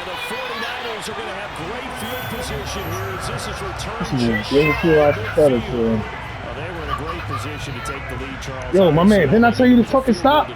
the 49ers are going to have great field position here as this is returned. They were in a great position to take the lead, Charles. Yo, my man, didn't I tell you to fucking stop?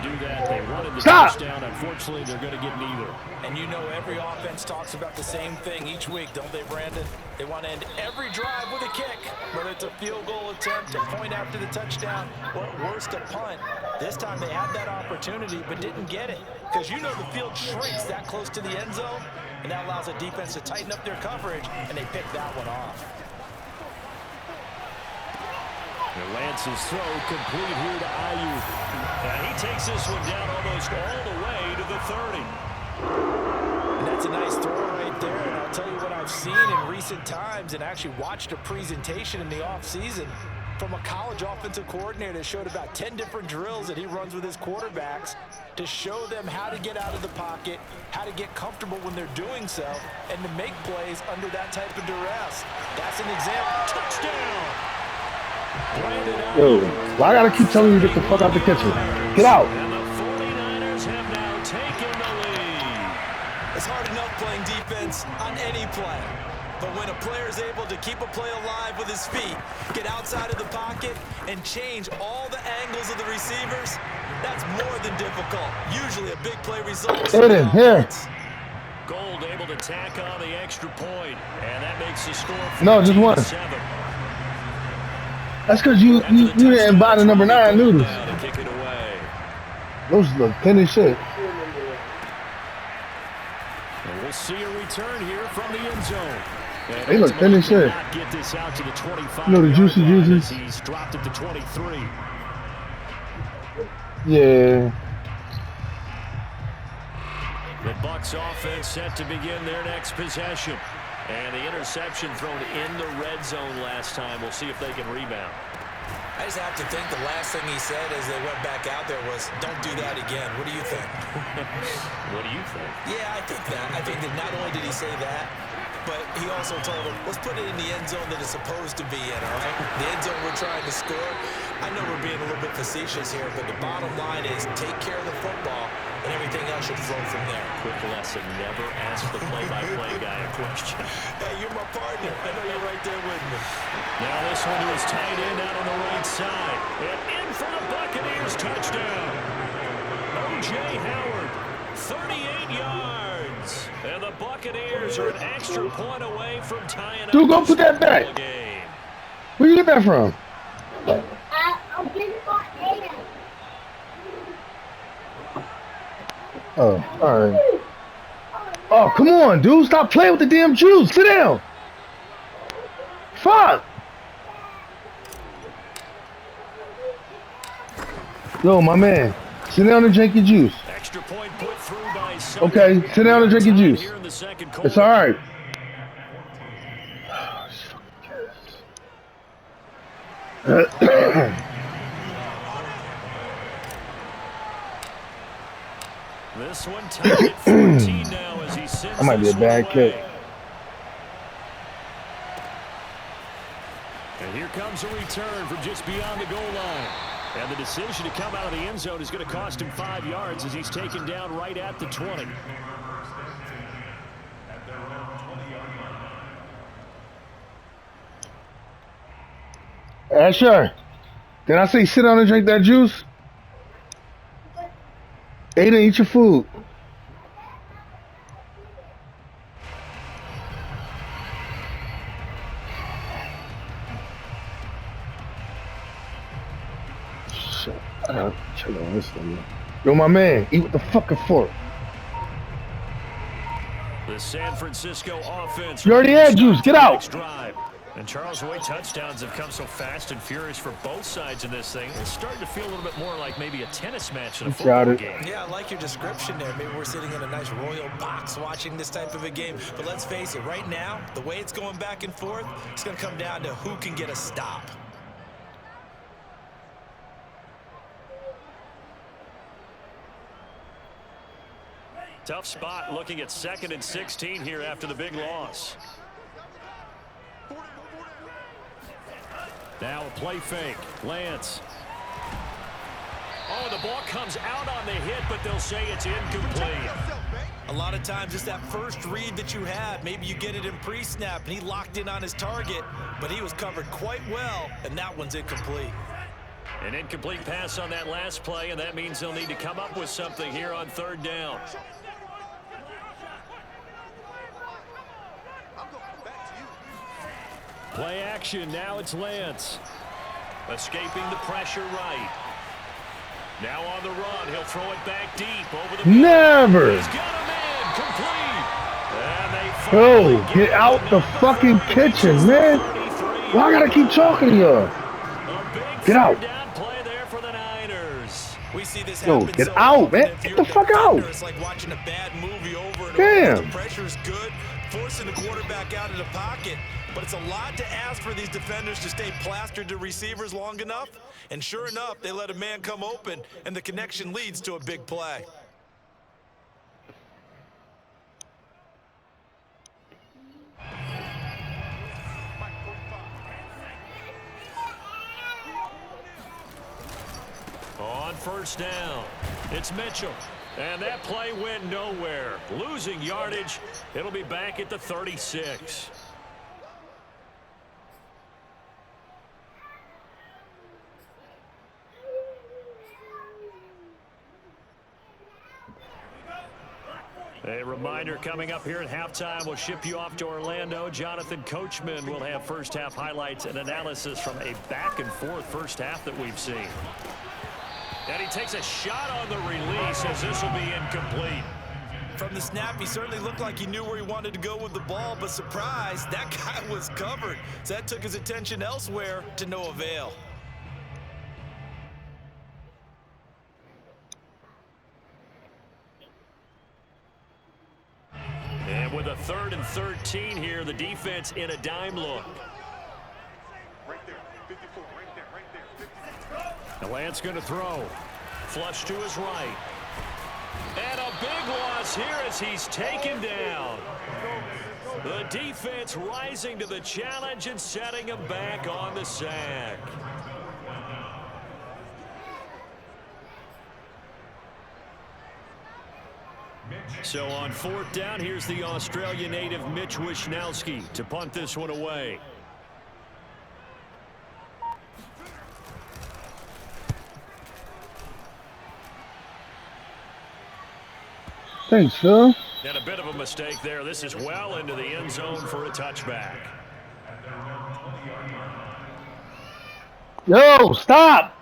Stop! Unfortunately, they're going to get neither. And you know every offense talks about the same thing each week, don't they, Brandon? They want to end every drive with a kick, whether it's a field goal attempt, a point after the touchdown, or at worst, a punt. This time they had that opportunity but didn't get it because you know the field shrinks that close to the end zone, and that allows a defense to tighten up their coverage, and they pick that one off. And Lance's throw complete here to Ayuk. And he takes this one down almost all the way to the 30. And that's a nice throw right there. And I'll tell you what I've seen in recent times and actually watched a presentation in the offseason from a college offensive coordinator that showed about 10 different drills that he runs with his quarterbacks to show them how to get out of the pocket, how to get comfortable when they're doing so, and to make plays under that type of duress. That's an example. Touchdown! Yo, why I gotta keep telling you to get the fuck out the kitchen? Get out! And the 49ers have now taken the lead. It's hard enough playing defense on any play. But when a player is able to keep a play alive with his feet, get outside of the pocket, and change all the angles of the receivers, that's more than difficult. Usually a big play results. Here. Gold able to tack on the extra point, and that makes the score 14-7. That's because you didn't buy the number 9 noodles. Those look thin as shit. And we'll see a return here from the end zone. They look thin as shit. Get this out to the 25. You know the juicy juices. He's dropped it to 23. Yeah. The Bucs offense set to begin their next possession. And the interception thrown in the red zone last time. We'll see if they can rebound. I just have to think the last thing he said as they went back out there was, don't do that again. What do you think? What do you think? Yeah, I think that. I think that not only did he say that, but he also told them, let's put it in the end zone that it's supposed to be in, all right? The end zone we're trying to score. I know we're being a little bit facetious here, but the bottom line is take care of the football, and everything else should flow from there. Quick lesson, never ask the play-by-play guy a question. Hey, you're my partner. I know you're right there with me. Now this one is tight end out on the right side. And in for the Buccaneers touchdown. O.J. Howard, 38 yards. And the Buccaneers are an extra point away from tying up. Dude, go put that back. Where you get that from? Oh, all right. Oh, come on, dude. Stop playing with the damn juice. Sit down. Fuck. Yo, my man. Sit down and drink your juice. Extra point put through by okay, sit down and drink your juice. It's all right. This one tied at 14 now as he sends that might be a bad kick. And here comes a return from just beyond the goal line. And the decision to come out of the end zone is going to cost him 5 yards as he's taken down right at the 20. Asher, did I say sit down and drink that juice? Eat and eat your food. Shut up. Chill on this one. Yo, my man, eat with the fucking fork. The San Francisco offense. You already had juice. Get out. Drive. And Charles, the way touchdowns have come so fast and furious for both sides in this thing, it's starting to feel a little bit more like maybe a tennis match in a football game. Yeah, I like your description there. Maybe we're sitting in a nice royal box watching this type of a game. But let's face it, right now, the way it's going back and forth, it's going to come down to who can get a stop. Tough spot looking at 2nd and 16 here after the big loss. Now a play fake. Lance. Oh, the ball comes out on the hit, but they'll say it's incomplete. A lot of times it's that first read that you had. Maybe you get it in pre-snap, and he locked in on his target, but he was covered quite well, and that one's incomplete. An incomplete pass on that last play, and that means they'll need to come up with something here on third down. Play action. Now it's Lance. Escaping the pressure right. Now on the run. He'll throw it back deep over the Never. He's got him in. Complete. And they Bro, get out the fucking kitchen, man. Why I gotta keep talking to you? Get out. Play there for the Niners. We see this Yo, get out, man. Get the fuck out. It's like watching a bad movie over and Damn. over. The pressure's good, forcing the quarterback out of the pocket. But it's a lot to ask for these defenders to stay plastered to receivers long enough. And sure enough, they let a man come open, and the connection leads to a big play. On first down, it's Mitchell. And that play went nowhere. Losing yardage. It'll be back at the 36. A reminder coming up here at halftime. We'll ship you off to Orlando. Jonathan Coachman will have first half highlights and analysis from a back and forth first half that we've seen. And he takes a shot on the release as this will be incomplete. From the snap, he certainly looked like he knew where he wanted to go with the ball, but surprise, that guy was covered. So that took his attention elsewhere to no avail. And with a 3rd and 13 here, the defense in a dime look. The Lance going to throw. Flush to his right. And a big loss here as he's taken down. The defense rising to the challenge and setting him back on the sack. So on 4th down, here's the Australian native Mitch Wishnowsky to punt this one away. Thanks, Phil. And a bit of a mistake there. This is well into the end zone for a touchback. Yo, stop.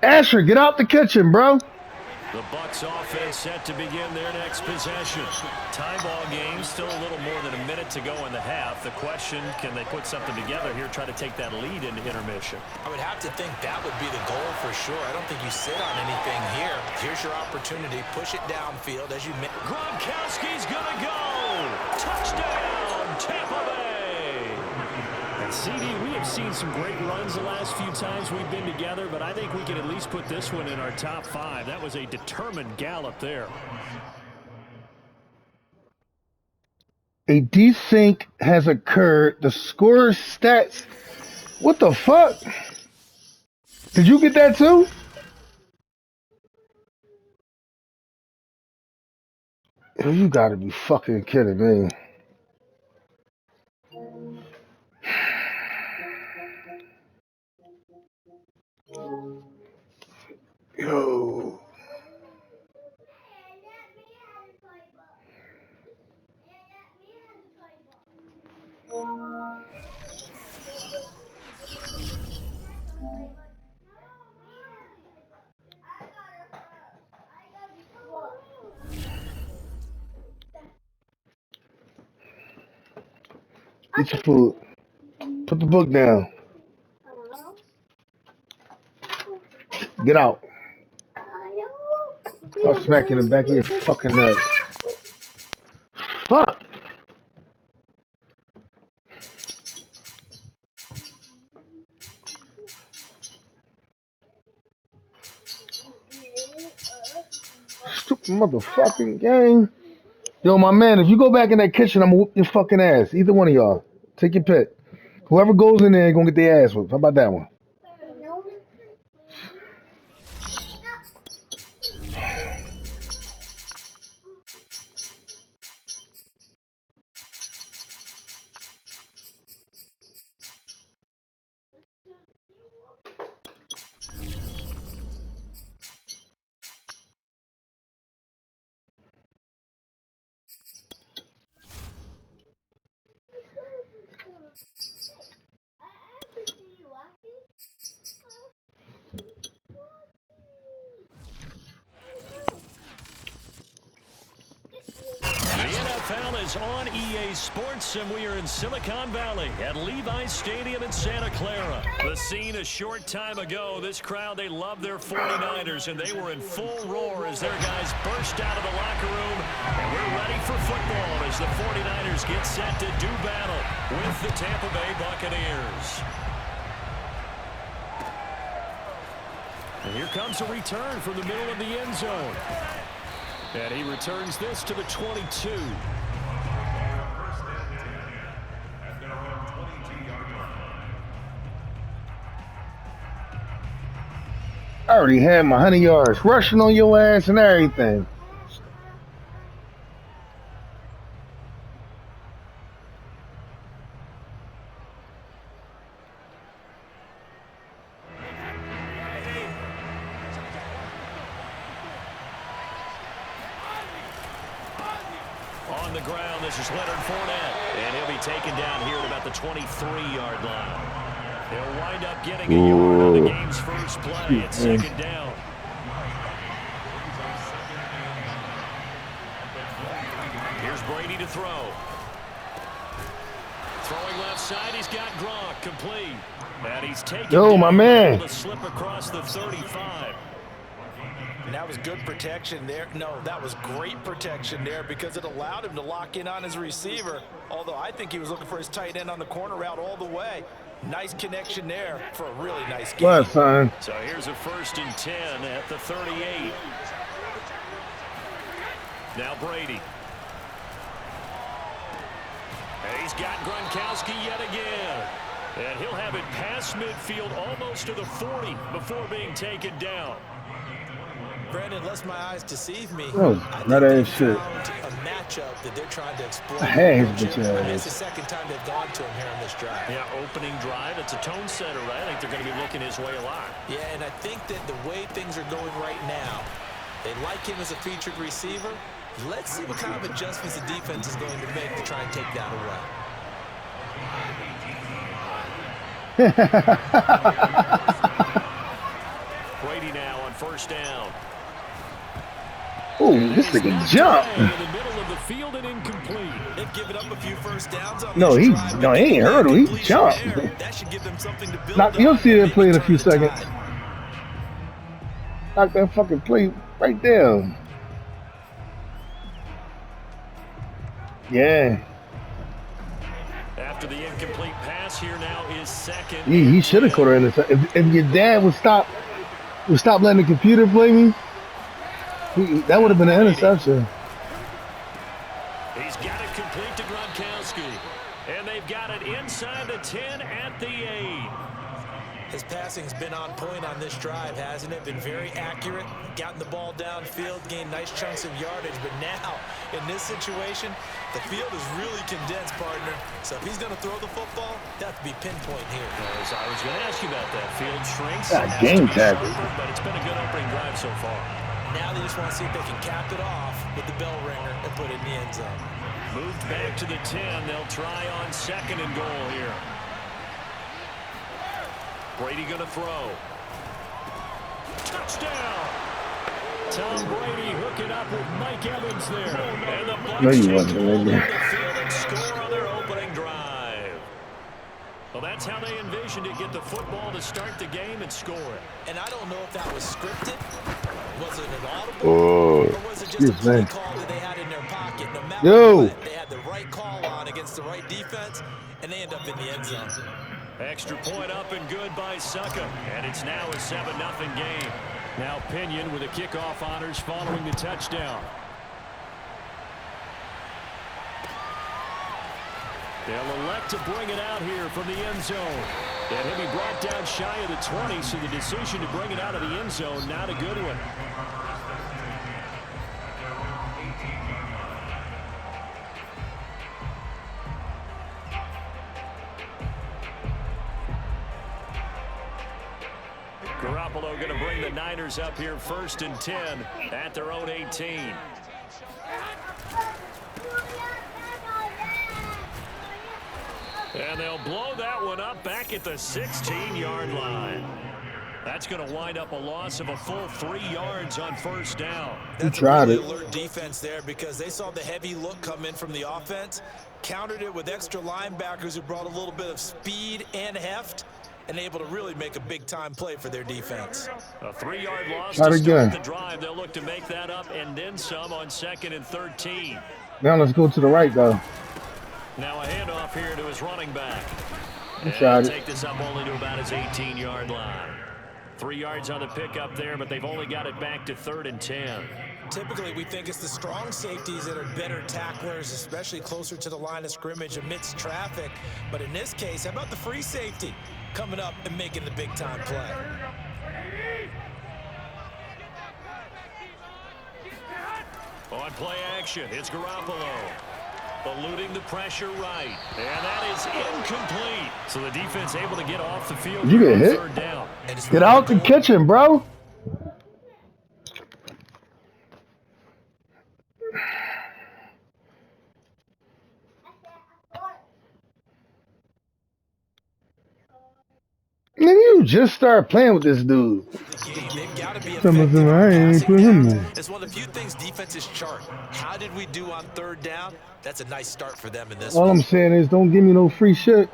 Asher, get out the kitchen, bro. The Bucs offense set to begin their next possession. Tie ball game, still a little more than a minute to go in the half. The question, can they put something together here, try to take that lead into intermission? I would have to think that would be the goal for sure. I don't think you sit on anything here. Here's your opportunity. Push it downfield as you make. Gronkowski's going to go. Touchdown, Tampa Bay. And CD, we have seen some great runs the last few times we've been together, but I think we can at least put this one in our top 5. That was a determined gallop there. A desync has occurred. The score stats. What the fuck? Did you get that too? You gotta be fucking kidding me. Yo. Eat your food. Put the book down. Get out. I'll smack you in the back of your fucking neck. Fuck. Stupid motherfucking game. Yo, my man, if you go back in that kitchen, I'm gonna whoop your fucking ass. Either one of y'all. Take your pick. Whoever goes in there, gonna get their ass whooped. How about that one? is on EA Sports, and we are in Silicon Valley at Levi's Stadium in Santa Clara. The scene a short time ago. This crowd, they love their 49ers, and they were in full roar as their guys burst out of the locker room. And we're ready for football as the 49ers get set to do battle with the Tampa Bay Buccaneers. And here comes a return from the middle of the end zone. And he returns this to the 22. I already had my 100 yards rushing on your ass and everything. On the ground, this is Leonard Fournette. And he'll be taken down here at about the 23-yard line. He'll wind up getting a yard on the game's first play. It's second down. Here's Brady to throw. Throwing left side, he's got Gronk complete. And he's taken my man. To slip across the 35. And that was good protection there. No, that was great protection there because it allowed him to lock in on his receiver. Although I think he was looking for his tight end on the corner route all the way. Nice connection there for a really nice game. What, son? So here's a 1st and 10 at the 38. Now Brady. And he's got Gronkowski yet again. And he'll have it past midfield almost to the 40 before being taken down. Brandon, unless my eyes deceive me, Oh, that ain't shit. a matchup that they're trying to exploit. Hey, bitch It's the ass. second time they've gone to him here on this drive. Yeah, opening drive. It's a tone setter, right? I think they're going to be looking his way a lot. Yeah, and I think that the way things are going right now, they like him as a featured receiver. Let's see what kind of adjustments the defense is going to make to try and take that away. Brady now on 1st down. Oh, this nigga jump. In the middle of the field and incomplete. They've given up a few first downs on No, this he drive. ain't hurt him. He jumped. That should give them something to build Knock, you'll on. see that play in a Maybe few turn the seconds. tide. Knock that fucking play right there. Yeah. After the incomplete pass, here now is 2nd. He should have caught her in the. If your dad would stop letting the computer play me, that would have been an interception. He's got it complete to Gronkowski. And they've got it inside the 10 at the 8. His passing's been on point on this drive, hasn't it? Been very accurate, gotten the ball downfield, gained nice chunks of yardage. But now, in this situation, the field is really condensed, partner. So if he's going to throw the football, that would be pinpoint here. As I was going to ask you about that. Field shrinks. God, Has game to be tackle. sharper, but it's been a good opening drive so far. Now they just want to see if they can cap it off with the bell ringer and put it in the end zone. Moved back to the 10. They'll try on 2nd and goal here. Brady going to throw. Touchdown! Tom Brady hooking up with Mike Evans there. And the Bucs No, you take wasn't, control of the nigga. field and score on their opening drive. Well, that's how they envisioned it. Get the football to start the game and score it. And I don't know if that was scripted. Was it an audible? Oh, Or was it just a excuse play me. call that they had in their pocket? No matter Yo. what, they had the right call on against the right defense, and they end up in the end zone. Extra point up and good by Succa. And it's now a 7-0 game. Now Pinion with the kickoff honors following the touchdown. They'll elect to bring it out here from the end zone. And he'll be brought down shy of the 20, so the decision to bring it out of the end zone, not a good one. Garoppolo going to bring the Niners up here 1st and 10 at their own 18. And they'll blow that one up back at the 16-yard line. That's going to wind up a loss of a full 3 yards on first down. That's a really alert defense there because they saw the heavy look come in from the offense, countered it with extra linebackers who brought a little bit of speed and heft, and able to really make a big-time play for their defense. A 3-yard loss to start the drive. They'll look to make that up and then some on 2nd and 13. Now let's go to the right, though. Now a handoff here to his running back. And take this up only to about his 18-yard line. 3 yards on the pickup there, but they've only got it back to 3rd and 10. Typically, we think it's the strong safeties that are better tacklers, especially closer to the line of scrimmage amidst traffic. But in this case, how about the free safety coming up and making the big-time play? On play action, it's Garoppolo. Eluding the pressure right. And that is incomplete. So the defense able to get off the field. You get hit? 3rd down. Get out the kitchen, bro. Nigga, you just started playing with this dude. They've got to be it's one of the few things defenses chart. How did we do on 3rd down? That's a nice start for them in this All one. I'm saying is don't give me no free shit.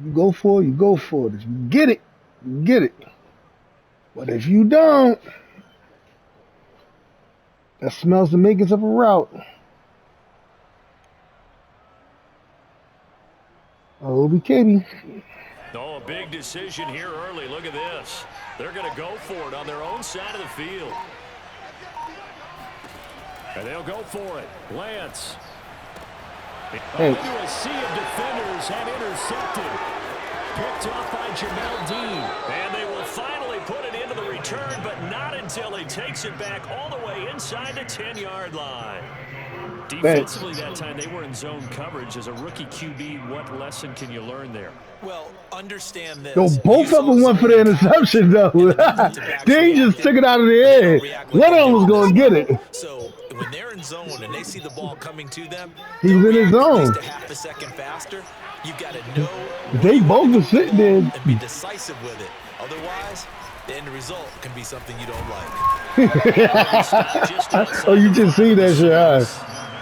You go for it, you go for it. If you get it, you get it. But if you don't, that smells the makings of a route. Oh, BKB. Oh, a big decision here early. Look at this. They're going to go for it on their own side of the field. And they'll go for it. Lance. Hey. Into a sea of defenders and intercepted. Picked off by Jamel Dean. And they will finally put it into the return, but not until he takes it back all the way inside the 10-yard line. Defensively that time, they were in zone coverage. As a rookie QB, what lesson can you learn there? Well, understand this. Yo, both of them went for the interception, though. They just took it out of the air. One of them was going to get it. So when they're in zone and they see the ball coming to them, he was in his zone. At least a half a second faster. You've got to know. They both were sitting there. And be decisive with it. Otherwise, the end result can be something you don't like. Oh, you just see that shit, huh?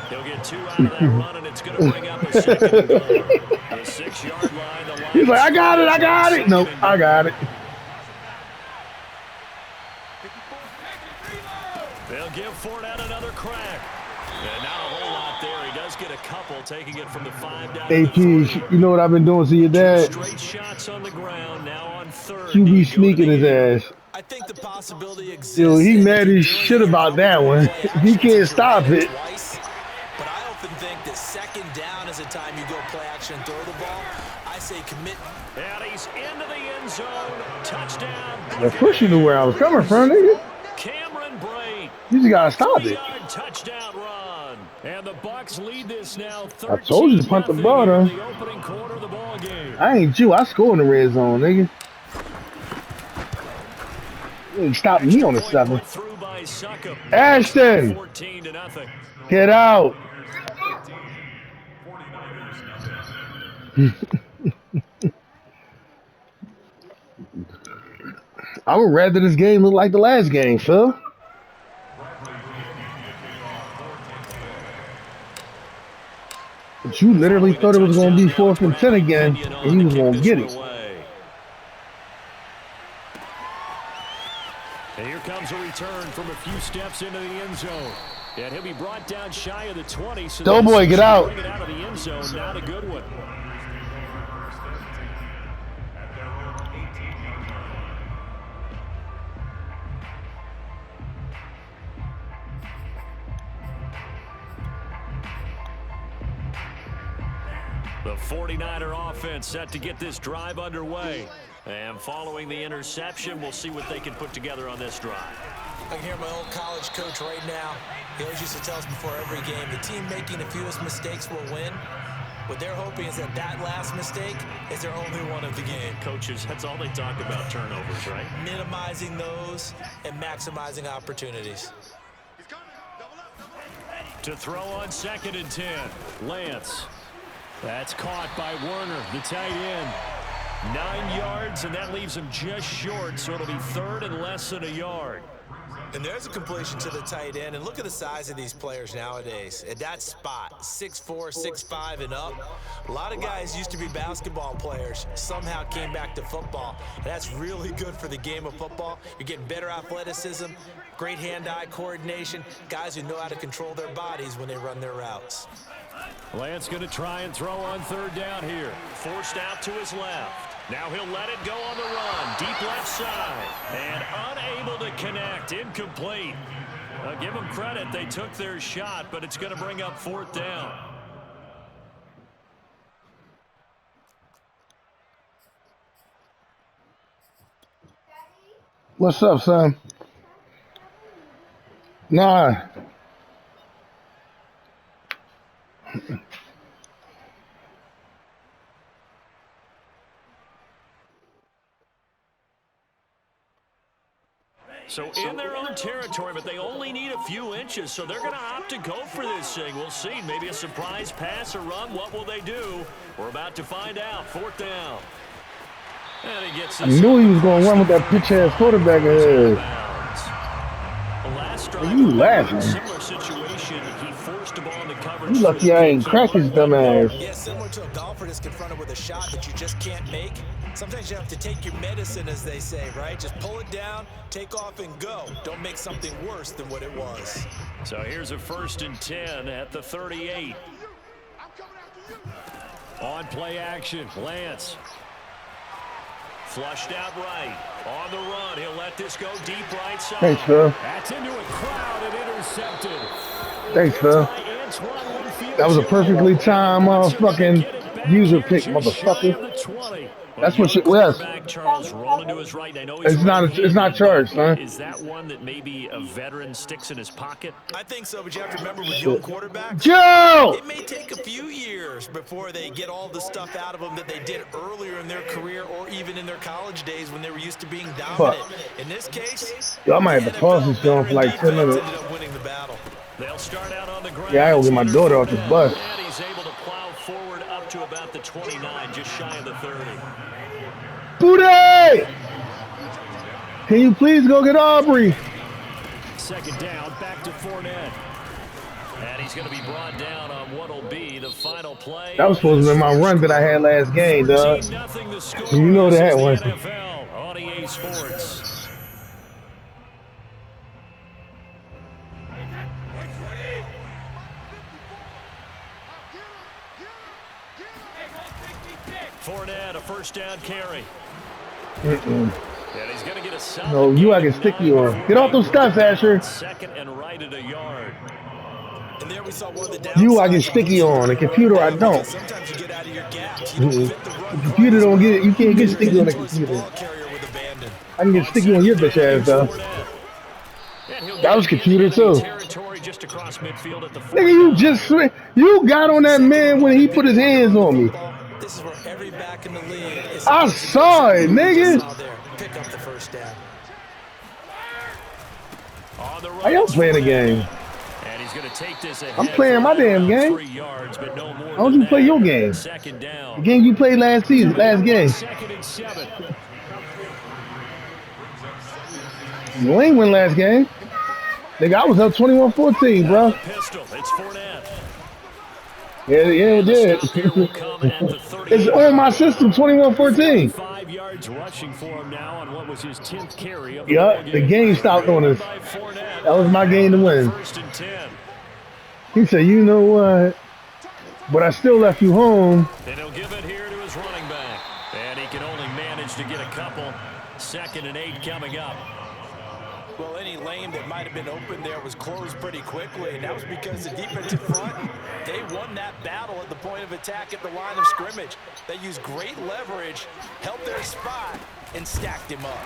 He'll get 2 out of that run, and it's going to bring up a 2nd and goal. The 6-yard line. He's like, I got it. Nope, I got it. They'll give Fournette another crack. And not a whole lot there. He does get a couple, taking it from the 5 down AP, to the 3. You know what I've been doing to your dad? Straight shots on the ground, now on 3rd. QB sneaking his ass. I think the possibility exists. Yo, he mad as shit about that one. He can't stop it. But I often think that 2nd down is a time you go play action and throw the ball. I say commit. And he's into the end zone. Touchdown. Of course you knew where I was coming from, nigga. Cameron Brate. You just gotta stop it. 3-yard touchdown run. And the Bucs lead this now 13-0 I told you to punt the ball, though. in the opening quarter of the ball game. I ain't you. I score in the red zone, nigga. You ain't stopping me on the 7. Ashton! 14-0. Get out! I would rather this game look like the last game, Phil. But you literally thought it was going to be 4th and 10 again, and you was going to get it. And here comes a return from a few steps into the end zone. And he'll be brought down shy of the 20. So Doughboy, get out. Bring it out of the end zone, not a good one. The 49er offense set to get this drive underway. And following the interception, we'll see what they can put together on this drive. I can hear my old college coach right now. He always used to tell us before every game, the team making the fewest mistakes will win. What they're hoping is that that last mistake is their only one of the game. Coaches, that's all they talk about, turnovers, right? Minimizing those and maximizing opportunities. To throw on 2nd and 10, Lance. That's caught by Werner, the tight end. 9 yards, and that leaves him just short, so it'll be 3rd and less than a yard. And there's a completion to the tight end. And look at the size of these players nowadays. At that spot, 6'4", 6'5", and up. A lot of guys used to be basketball players, somehow came back to football. And that's really good for the game of football. You're getting better athleticism, great hand-eye coordination, guys who know how to control their bodies when they run their routes. Lance going to try and throw on 3rd down here. Forced out to his left. Now he'll let it go on the run. Deep left side. And unable to connect. Incomplete. Give them credit. They took their shot, but it's going to bring up 4th down. What's up, son? Nah. So in their own territory, but they only need a few inches, so they're going to opt to go for this thing. We'll see. Maybe a surprise pass or run. What will they do? We're about to find out. 4th down. And he gets I knew he was going to run with that bitch-ass quarterback ahead. You laughing? Similar situation. He forced the ball into coverage. You lucky I ain't crack his dumb ass. Yeah, similar to a golfer that's confronted with a shot that you just can't make. Sometimes you have to take your medicine, as they say, right? Just pull it down, take off, and go. Don't make something worse than what it was. So here's a 1st and 10 at the 38. On play action, Lance. Flushed out right. On the run, he'll let this go deep right side. Thanks, Phil. That's into a crowd and intercepted. Thanks, Phil. That was a perfectly timed fucking user pick, motherfucker. That's what it was. Charles rolling to his right. I know he's it's not charged, huh? Is that one that maybe a veteran sticks in his pocket? I think so, but you have to remember with young quarterbacks, Joe! it may take a few years before they get all the stuff out of them that they did earlier in their career or even in their college days when they were used to being dominant. In this case, yo, I might have to pause this film for like 10 minutes. They'll start out on the ground. Yeah, I gotta get my daughter off this bus. And he's able to plow forward up to about the 29, just shy of the 30. Booty! Can you please go get Aubrey? 2nd down, back to Fournette. And he's going to be brought down on what will be the final play. That was supposed to be my run that I had last game, dog. You know that one. NFL on EA Sports. Fournette, a 1st down carry. And he's going to get a no, you I can stick you on. Get off those steps, Asher. 2nd and right at a yard. And there we saw one of the you I get sticky on. The computer I don't. Sometimes you get out of your gaps. The computer don't get it. You can't get sticky on the computer. I can get sticky on your bitch ass though. That was computer too. Nigga, you got on that man when he put his hands on me. This is where every back in the league is. I saw it, nigga. Pick up the 1st down. How y'all playing the game? And he's going to take this ahead. I'm playing my damn game. 3 yards, but no more. How don't you play your game? 2nd down. The game you played last season, last game. 2nd and 7. You ain't win last game. Nigga, I was up 21-14, bro. Pistol. It's Fournette. Yeah, it did. It's on my system, 21-14. 5 yards rushing for him now on what was his 10th carry. Yup, the game stopped on us. That was my game to win. 1st and 10. He said, you know what? But I still left you home. And he'll give it here to his running back. And he can only manage to get a couple. 2nd and 8 coming up. Well, any lane that might have been open there was closed pretty quickly, and that was because the defensive front, they won that battle at the point of attack at the line of scrimmage. They used great leverage, held their spot, and stacked him up.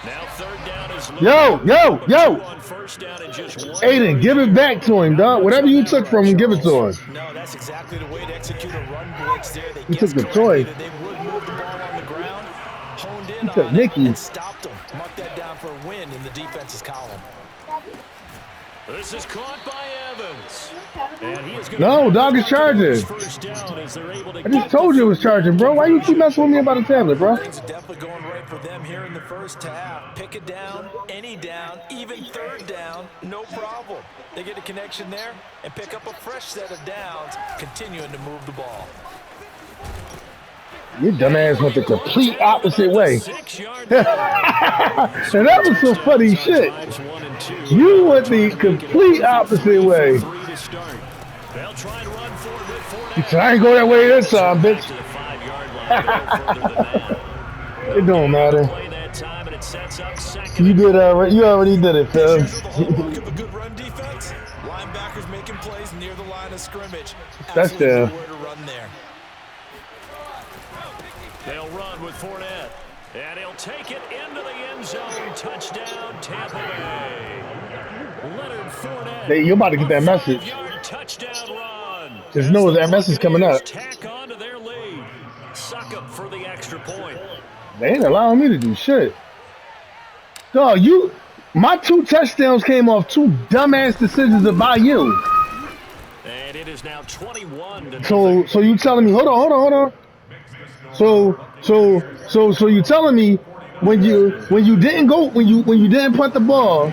Now 3rd down is Yo. on 1st down and just 1. Aiden, give it back to him, dog. Whatever you took from him, give it to him. No, that's exactly the way to execute a run blitz there. They He took the toy. They would move the ball on the ground, honed in on it, and stopped them. Mark that down for a win in the defense's column. This is caught by Evans. And he is No, dog is charging. I just told you it was charging, bro. Why you keep messing with me about the tablet, bro? Things are definitely going right for them here in the first half. Pick it down, any down, even third down, no problem. They get a connection there and pick up a fresh set of downs, continuing to move the ball. Your dumbass went the complete opposite way. And that was some funny shit. You went the complete opposite way. You said, I ain't go that way this time, bitch. It don't matter. You did you already did it, Phil. Linebackers making plays near the line of scrimmage. That's there. They'll run with Fournette. And he'll take it into the end zone. Touchdown, Tampa Bay. Leonard Fournette. Hey, you're about to get that message. Touchdown run. Just know that message coming up. Tack on to their lead. Suck up for the extra point. They ain't allowing me to do shit. Dog, my 2 touchdowns came off 2 dumbass decisions about you. And it is now 21 to So you telling me, hold on. So you telling me when you didn't punt the ball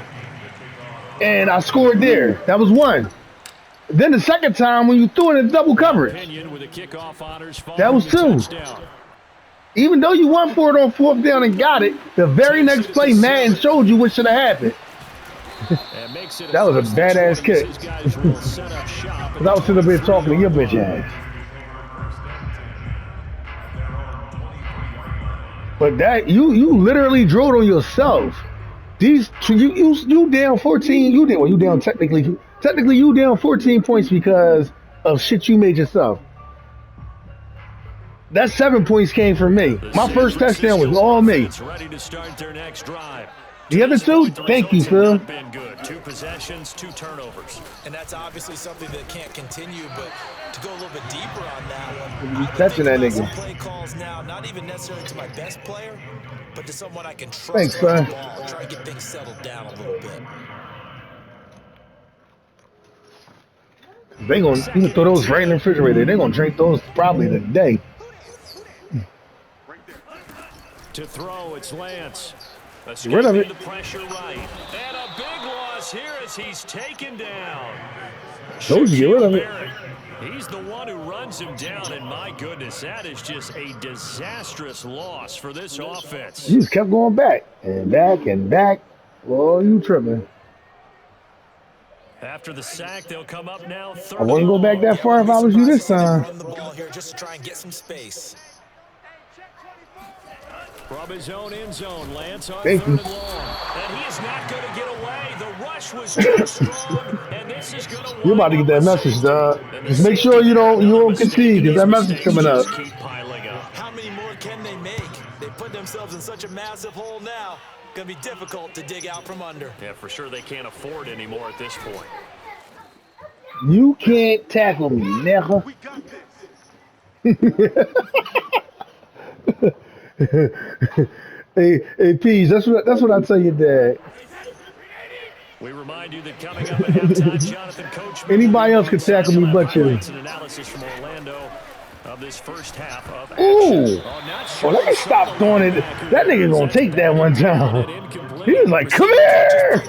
and I scored there, that was 1. Then the second time when you threw it in double coverage, that was 2. Even though you won for it on 4th down and got it, the very next play Madden showed you what should have happened. That was a badass kick. Because I was sitting up here talking to your bitch ass. But that you literally drove on yourself. You down 14. You down technically you down 14 points because of shit you made yourself. That 7 points came from me. My first touchdown was all me. The other 2, thank you, Phil. 2 possessions, 2 turnovers. And that's obviously something that can't continue, but to go a little bit deeper on that one, You touching that nigga. Play calls now, not even necessarily to my best player, but to someone I can trust. Thanks, son. The ball, try to get things settled down a little bit. You can throw those right in the refrigerator. They're gonna drink those probably today. To throw, it's Lance. Get rid of it. The pressure right. And a big loss here as he's taken down. Told you, get rid of it. He's the one who runs him down, and my goodness, that is just a disastrous loss for this offense. You just kept going back and back and back. Well, you tripping. After the sack, they'll come up now. I wouldn't go back that far if I was you this time. Run the ball here just to try and get some space. From his own end zone, Lance on Thank 3rd and long. And he is not going to get away. The rush was too strong, and this is going to. You're about to get that message, dog. Just make sure you don't concede, because that message coming up. Keep piling up. How many more can they make? They put themselves in such a massive hole now. Going to be difficult to dig out from under. Yeah, for sure they can't afford anymore at this point. You can't tackle me, nigga. hey, Pease, that's what I tell your dad. We remind you that coming up at halftime, Jonathan Coachman. Anybody else can tackle me but you. Analysis from Orlando of this first half of action. Ooh. Oh, let me stop throwing it. That nigga gonna take that one down. He was like, come here.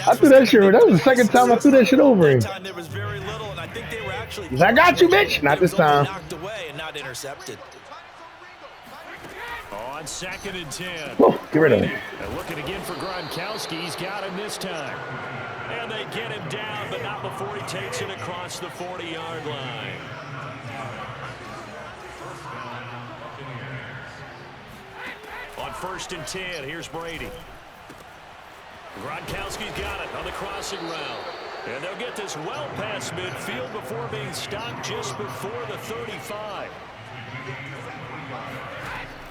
I threw that shit. That was the second time I threw that shit over him. He's like, I got you, bitch. Not this time. On 2nd and 10. Whoa, get rid of it. And looking again for Gronkowski. He's got him this time. And they get him down, but not before he takes it across the 40-yard line. On 1st and 10, here's Brady. Gronkowski's got it on the crossing route. And they'll get this well past midfield before being stopped just before the 35.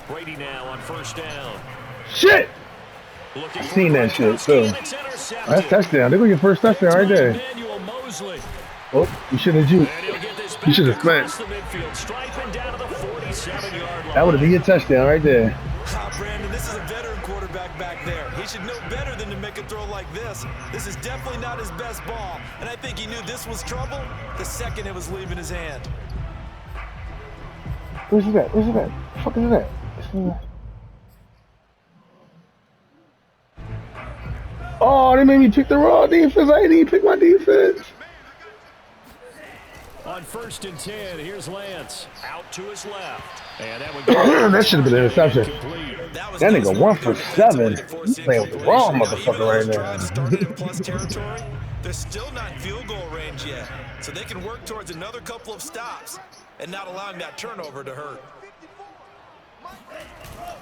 Brady now on 1st down. Shit! I seen that shit, too. That's touchdown. They're going to get first touchdown right there. Oh, you should have juked. You should have spent. That would have been your touchdown right there. Brandon, this is a veteran quarterback back there. He should know better than to make a throw like this. This is definitely not his best ball, and I think he knew this was trouble the second it was leaving his hand. Where's it at? Where's it at? What the fuck is it at? Oh, they made me pick the raw defense. I didn't even pick my defense. On 1st and 10, here's Lance. Out to his left. And that would that should have been an interception. That nigga 1 for 7. He's playing with the wrong motherfucker right now. Started in plus territory. They're still not in field goal range yet, so they can work towards another couple of stops and not allowing that turnover to hurt.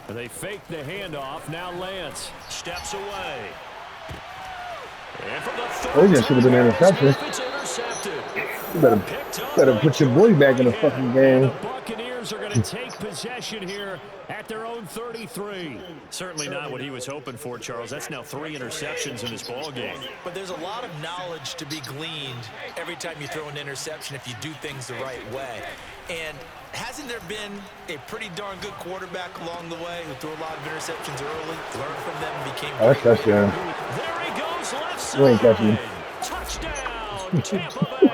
They fake the handoff. Now Lance steps away. Oh, that should have been an interception. You better put your boy back in the fucking game. The Buccaneers are going to take possession here at their own 33. Certainly not what he was hoping for, Charles. That's now 3 interceptions in this ball game. But there's a lot of knowledge to be gleaned every time you throw an interception if you do things the right way. And hasn't there been a pretty darn good quarterback along the way who threw a lot of interceptions early, learned from them, and became that's touchdown. There he goes, left side. You ain't catching me. Touchdown, Tampa Bay.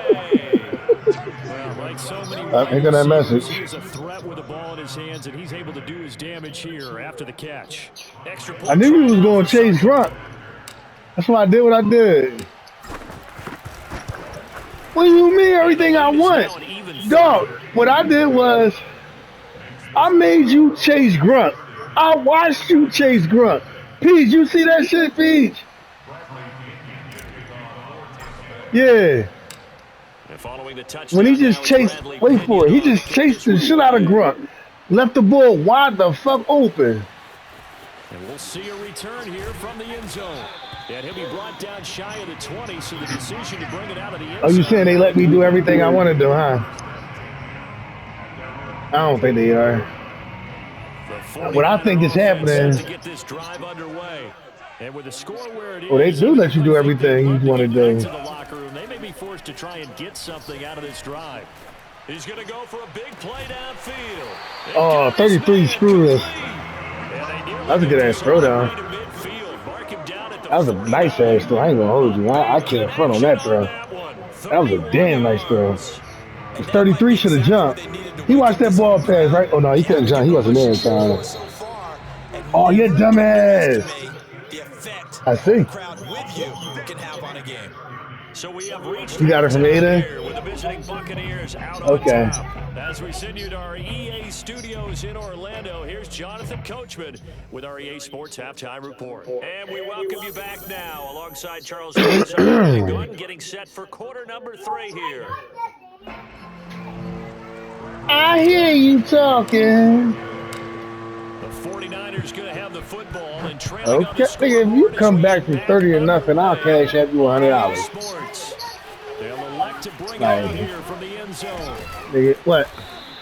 Well, like so many ain't got that message. He's a threat with the ball in his hands, and he's able to do his damage here after the catch. Extra I knew he was going to chase Grunt. That's why I did what I did. What do you mean everything I want? Dog, what I did was I made you chase Grunt. I watched you chase Grunt. Peach, you see that shit, Peach? Yeah. When he just chased, wait for it, he just chased the shit out of Grunt. Left the ball wide the fuck open. And we'll see a return here from the end zone. And he'll be brought down shy of the 20, so the decision to bring it out of the end zone. Oh, you saying they let me do everything I want to do, huh? I don't think they are. What I think is happening. To get this drive underway. And with the score where it is, well, they do let you do everything you want to do. To the locker room, they may be forced to try and get something out of this drive. He's going to go for a big play downfield. Oh, 33 screw this. That was a good ass throw down. That was a nice ass throw. I ain't gonna hold you. I can't front on that throw. That was a damn nice throw. 33 should have jumped. He watched that ball pass, right? Oh no, he couldn't jump. He wasn't there in time. Oh, you dumbass. I see. You got it from Ada? Okay. As we send you to our EA studios in Orlando, here's Jonathan Coachman with our EA Sports Halftime Report. And we welcome you back now alongside Charles Gunn, getting set for quarter number 3 here. I hear you talking. The 49ers going to have the football and trailing okay, nigga, if you come back from 30 to nothing, I'll cash out you $100. They'll elect to bring it out here from the end zone. Nigga, what?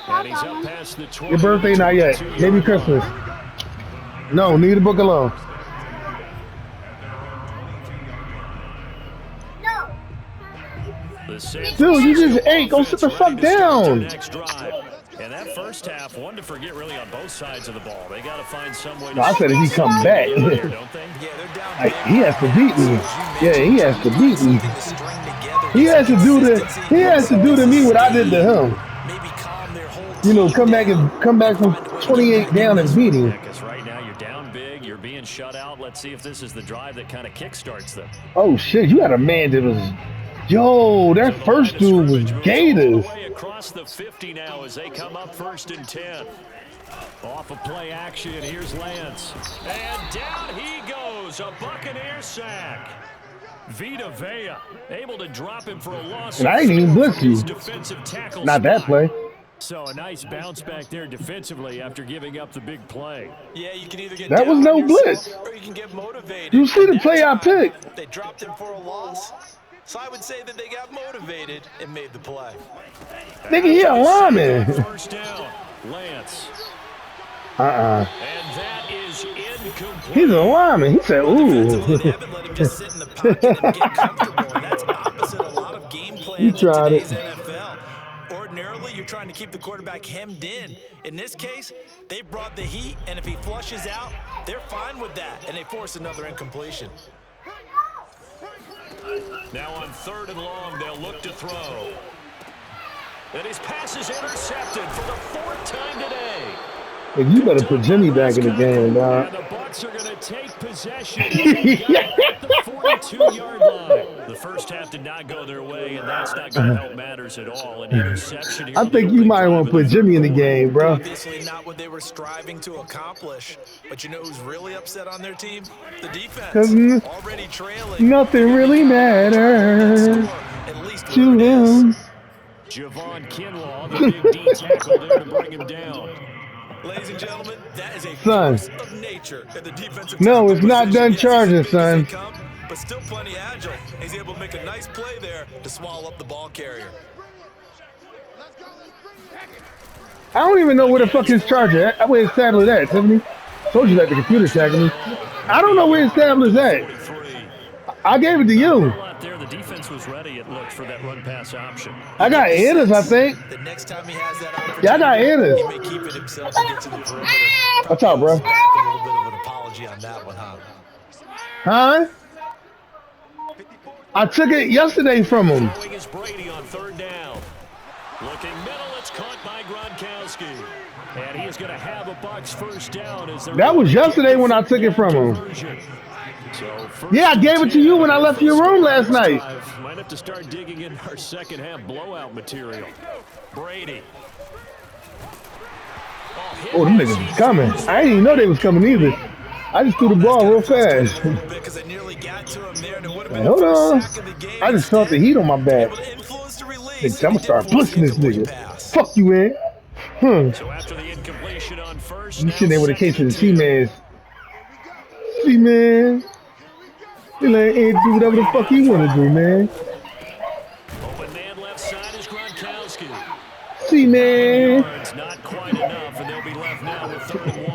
And he's up past the 20. Your birthday not yet. Maybe Christmas. No, leave the book alone. Dude, you just ate. Go sit the fuck down. And that first half, one to forget really on both sides of the ball. They got to find some way to. No, I said if he come back, he has to beat me. Yeah, he has to beat me. He has to do to me what I did to him. You know, come back from 28 down and beat him. Because right now you're down big, you're being shut out. Let's see if this is the drive that kind of kickstarts them. Oh shit, you had a man that was. Yo, that first dude was Gators. Across the 50 now as they come up 1st and 10. Off of play action, here's Lance. And down he goes, a Buccaneer sack. Vita Vea able to drop him for a loss. And I ain't even blitz you. Not that play. So a nice bounce back there defensively after giving up the big play. Yeah, you can either get that was no blitz. Or you can get motivated. You see the play I picked. They dropped him for a loss. So I would say that they got motivated and made the play. Nigga, he a lineman. First down, Lance. And that is incomplete. He's a lineman. He said, ooh. That's opposite a lot of game plan you tried it. NFL. Ordinarily, you're trying to keep the quarterback hemmed in. In this case, they brought the heat, and if he flushes out, they're fine with that, and they force another incompletion. Now on 3rd and long, they'll look to throw. And his pass is intercepted for the 4th time today. Hey, you better put Jimmy back in the game, dog. And the Bucs are going to take possession at the 42-yard line. The first half did not go their way, and that's not going to help matters at all. An interception here. I think you might want to put Jimmy in the game, bro. Obviously not what they were striving to accomplish. But you know who's really upset on their team? The defense. Already trailing. Nothing really matters to him. Javon Kinlaw, the big D tackle there to bring him down. Ladies and gentlemen, that is a force of nature. And the defensive no, it's not done charging, son. But still plenty agile. He's able to make a nice play there to swallow up the ball carrier. I don't even know where the fuck his charger. Where his tablet at, Tiffany? Told you that the computer tagging me. I don't know where his tablet's at. I gave it to you. The defense was ready, it looked, for that run pass option. I got Anders, I think. The next time he has that yeah, I got Anders. He may keep it himself and get to the perimeter. What's up, bro? A little bit of an apology on that one, huh? I took it yesterday from him. Throwing is Brady on 3rd down. Looking middle, it's caught by Gronkowski. And he is going to have a Bucs first down. As that was yesterday when I took it from him. So yeah, I gave it to you when I left your room last night. Might have to start digging in our second half blowout material. Brady. Oh, them niggas was coming. I didn't even know they was coming either. I just threw the ball real fast. Hey, hold on. I just felt the heat on my back. I'm gonna start pushing this nigga. Fuck you, man. So after the incompletion on first, you sitting there with a case of the C-Man. C-Man. You let Ed do whatever the fuck he want to do, man. Open man left side is Gronkowski. See, man. It's not quite enough, and they'll be left now with 3rd and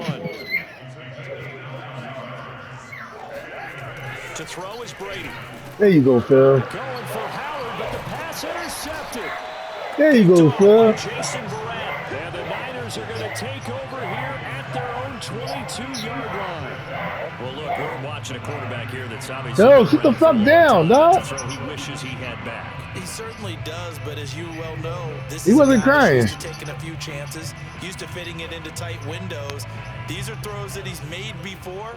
1. To throw is Brady. There you go, Phil. Going for Howard, but the pass intercepted. There you go, Phil. Jason Verrett. And the Niners are going to take over here at their own 22-yard line. Well, look, we're watching a quarterback here that's obviously... Yo, sit the fuck down, dog. He wishes he had back. He certainly does, but as you well know, this he is wasn't crying. Used to taking a few chances, used to fitting it into tight windows. These are throws that he's made before.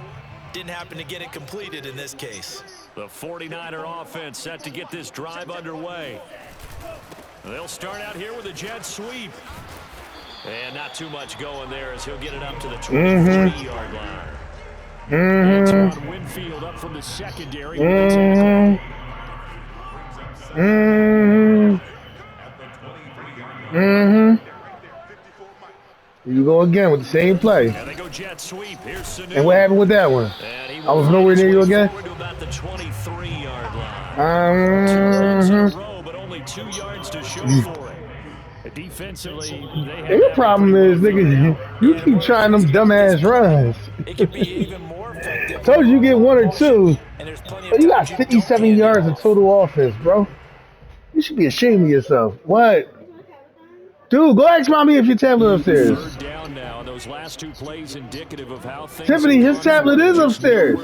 Didn't happen to get it completed in this case. The 49er offense set to get this drive underway. They'll start out here with a jet sweep. And not too much going there as he'll get it up to the 23-yard line. Antoine Winfield up from the secondary. You go again with the same play. And they go jet sweep. Here's Sanu. And what happened with that one? I was nowhere near you again. To about the 23-yard line. 2 runs in a row, but only 2 yards to show for it. Defensively, your problem is, nigga, you keep trying them dumbass runs. It could be even more effective. Told you get 1 or 2. But you got 57 yards of total offense, bro. You should be ashamed of yourself. What? Dude, go ask mommy if your tablet upstairs. 3rd down now. Those last 2 plays indicative of how things Tiffany, his tablet is upstairs.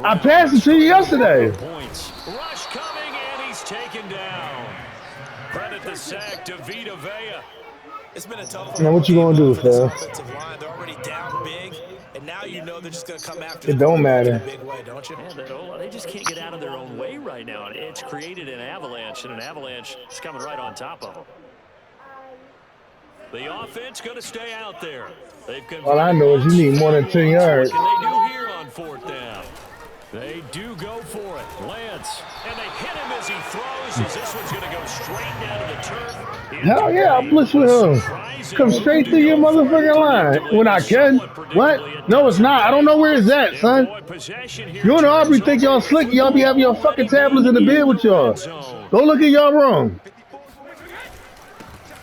I passed it to you yesterday. Rush coming, and he's taken down. Credit the sack to Vita Vea. It's been a tough one. Now what you gonna do, Phil? They're already down big, and now you know they're just gonna come after. It don't matter. In a big way, don't you? Yeah, they just can't get out of their own way right now. It's created an avalanche, and an avalanche is coming right on top of them. The offense going to stay out there. All I know is you need more than 10 yards. What can they do here on 4th down? They do go for it. Lance, and they hit him as he throws, as this one's going to go straight down to the turf. Hell yeah, I'll blitz with him. Come straight through your motherfucking line. When I can. What? No, it's not. I don't know where it's at, son. You and Aubrey think y'all slick. Y'all be having your fucking tablets in the bed with y'all. Go look in y'all room.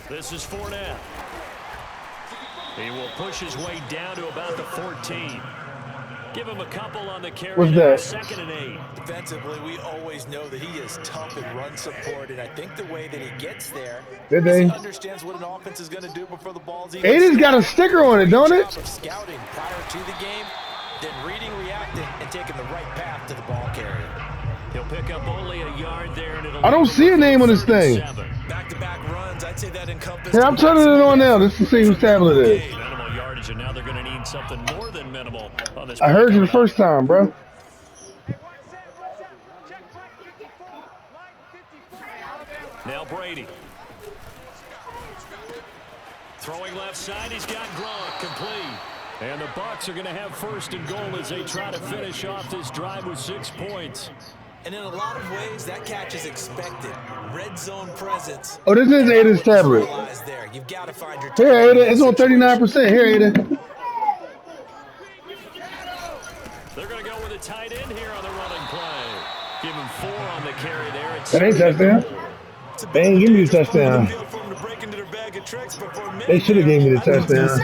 This is Fournette. He will push his way down to about the 14. Give him a couple on the carry. What's that? 2nd and 8. Defensively, we always know that he is tough in run support, and I think the way that he gets there Did is they? he understands what an offense is going to do before the ball's even Aiden's got a sticker on it, don't it? Of scouting prior to the game, then reading, reacting, and taking the right path to the ball carrier. He'll pick up only a yard there, and it'll I don't see a name on this thing. Back-to-back runs, I'd say that encompasses. Hey, I'm turning it on now just to see whose tablet it is. Minimal yardage, and now they're going to need something more than minimal on this. I heard you the first time, bro. Now Brady. Throwing left side, he's got Gronk, complete. And the Bucs are going to have 1st and goal as they try to finish off this drive with 6 points. And in a lot of ways, that catch is expected. Red zone presence. Oh, this is Aiden's tablet. There. You've got to find your Here, Aiden. It's on 39%. Here, Aiden. They're going to go with a tight end here on the running play. Give him 4 on the carry there. That ain't touchdown. They ain't give me the touchdown. They should have gave me the touchdown.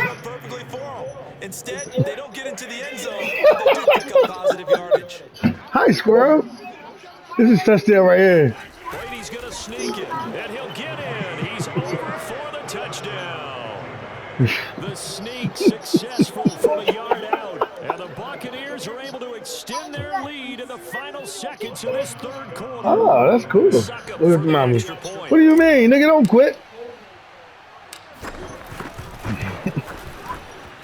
Instead, they don't get into the end zone. They do pick up positive yardage. Hi, squirrel. This is touchdown right here. Brady's going to sneak it, and he'll get in. He's over for the touchdown. The sneak successful from a yard out. And the Buccaneers are able to extend their lead in the final seconds of this 3rd quarter. Oh, that's cool. Look at mommy. What do you mean? Nigga, don't quit.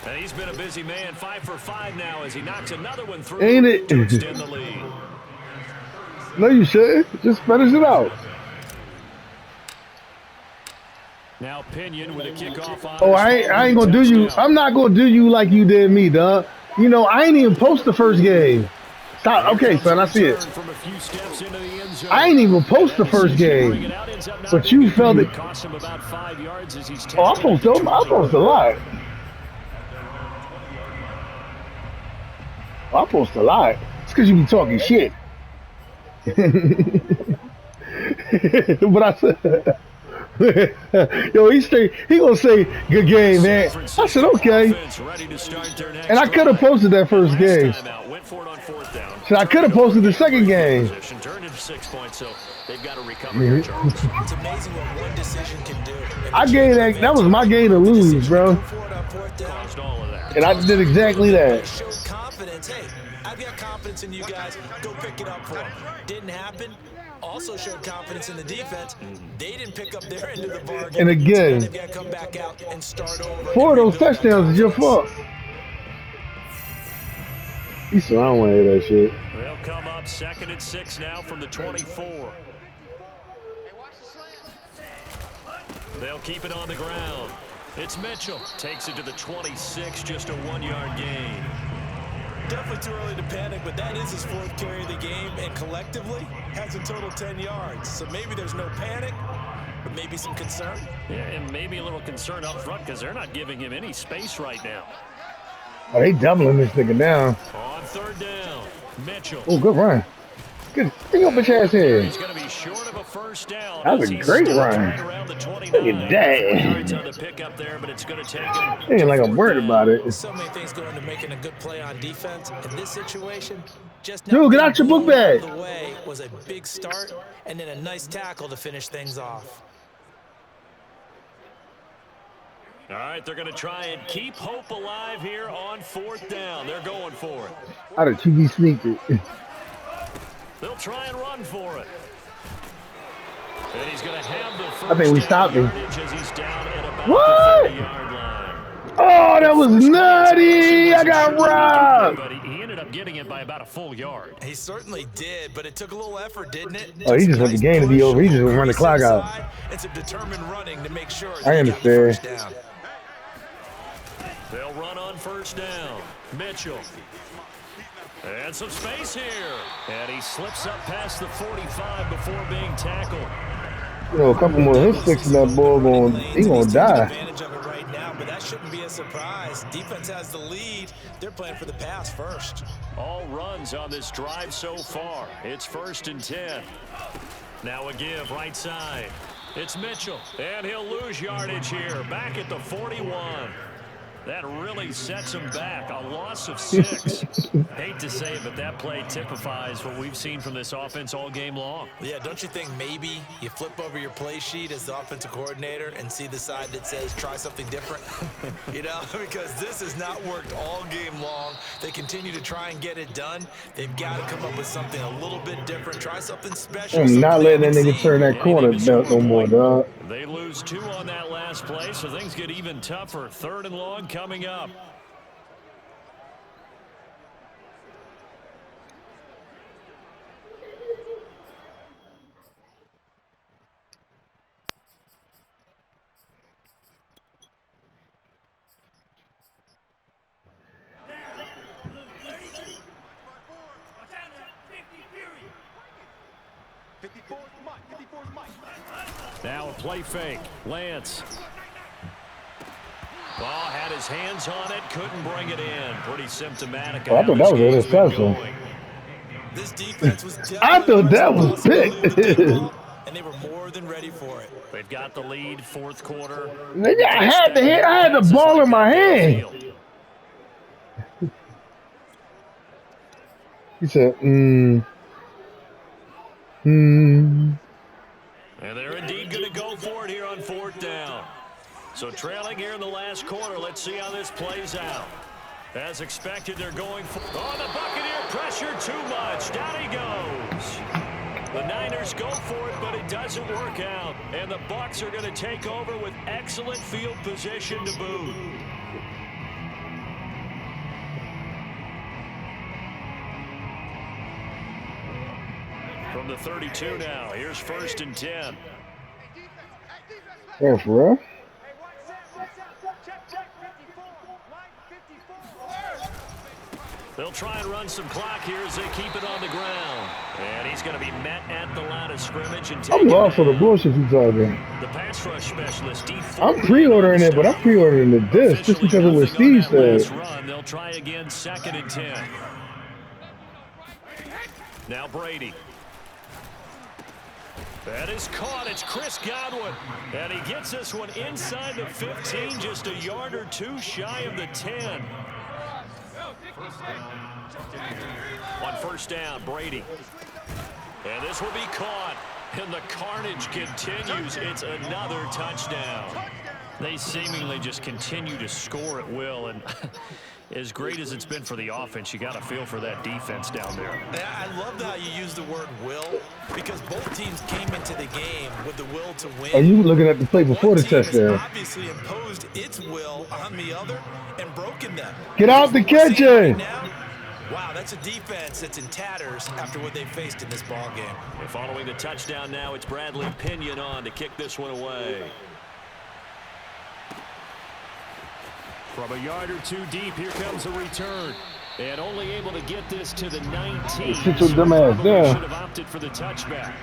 And he's been a busy man, 5 for 5 now as he knocks another one through. Ain't it? To extend the lead. No, you shouldn't. Just finish it out. Now Pinion with a kickoff on. Oh, I ain't gonna do you. I'm not gonna do you like you did me, dog. You know, I ain't even post the first game. Stop. Okay, son, I see it. I ain't even post the first game. But you felt it. Oh, I post a lot. I post a lot. It's because you be talking shit. But I said, yo, he gonna say good game, man. I said okay, and I could have posted that first game. So I could have posted the second game. It's amazing what one decision can do. I gave that was my game to lose, bro. And I did exactly that. Showed confidence. Hey, I've got confidence in you guys. Go pick it up for them. Didn't happen. Also showed confidence in the defense. They didn't pick up their end of the bargain. And again, They've got to come back out and start over. 4 of those touchdowns is your fault. He said, I don't want to hear that shit. They'll come up 2nd and 6 now from the 24. They'll keep it on the ground. It's Mitchell. Takes it to the 26, just a 1-yard gain. Definitely too early to panic, but that is his 4th carry of the game, and collectively has a total 10 yards. So maybe there's no panic, but maybe some concern. Yeah, and maybe a little concern up front because they're not giving him any space right now. Oh, they doubling this nigga down. On 3rd down, Mitchell. Oh, good run. Good. Bring up bitch ass head. He's going to be short of a 1st down. That was a great run. Look at that. On the pick up there, but it's going to take him. Ain't like I'm worried about it. So many things go into making a good play on defense. In this situation, just dude, get out your book bag. The way was a big start, and then a nice tackle to finish things off. All right, they're going to try and keep hope alive here on 4th down. They're going for it. How did you be sneaky? They'll try and run for it. And he's going to have the first. I think we stopped him. What? Oh, that was nutty. I got robbed. But he ended up getting it by about a full yard. He certainly did, but it took a little effort, didn't it? Oh, he just want the game to be over. He just want to run the clock out. And some determined running to make sure I understand. They'll run on 1st down. Mitchell. And some space here. And he slips up past the 45 before being tackled. You know, a couple more hit sticks in that ball, he gonna die. Advantage of it right now, but that shouldn't be a surprise. Defense has the lead. They're playing for the pass first. All runs on this drive so far. It's 1st and 10. Now a give right side. It's Mitchell, and he'll lose yardage here. Back at the 41. That really sets them back. A loss of 6. Hate to say it, but that play typifies what we've seen from this offense all game long. Yeah, don't you think maybe you flip over your play sheet as the offensive coordinator and see the side that says try something different? You know, because this has not worked all game long. They continue to try and get it done. They've got to come up with something a little bit different. Try something special. I'm not letting that nigga turn that corner belt no more, dog. They lose 2 on that last play, so things get even tougher. 3rd and long coming up. Now a play fake. Lance. Ball had his hands on it, couldn't bring it in. Pretty symptomatic. I thought that was an interception. This defense was I thought that was big. And they were more than ready for it. They've got the lead, 4th quarter. Nigga, I had the ball in my hand. He said, And they're indeed going to go for it here on 4th down. So trailing here in the last quarter. Let's see how this plays out. As expected, they're going for... Oh, the Buccaneer pressure too much. Down he goes. The Niners go for it, but it doesn't work out. And the Bucs are going to take over with excellent field position to boot. From the 32 now, here's 1st and 10. yeah, for real? They'll try and run some clock here as they keep it on the ground. And he's going to be met at the line of scrimmage. And I'm lost for the bullshit you talking. The pass rush specialist. I'm pre-ordering it, but I'm pre-ordering the disc just because of what Steve said. Run. They'll try again, 2nd and 10. Now Brady. That is caught. It's Chris Godwin. And he gets this one inside the 15, just a yard or 2 shy of the 10. On 1st down, Brady. And this will be caught. And the carnage continues. It's another touchdown. They seemingly just continue to score at will. And as great as it's been for the offense, you got to feel for that defense down there. I love how you use the word will, because both teams came into the game with the will to win. Are you looking at the play before the touchdown? Obviously imposed its will on the other and broken them. Get out the kitchen! Wow, that's a defense that's in tatters after what they faced in this ball game. And following the touchdown now, it's Bradley Pinion on to kick this one away. From a yard or 2 deep, here comes a return. And only able to get this to the 19. Sit your dumb ass down. Should have opted for the touchback.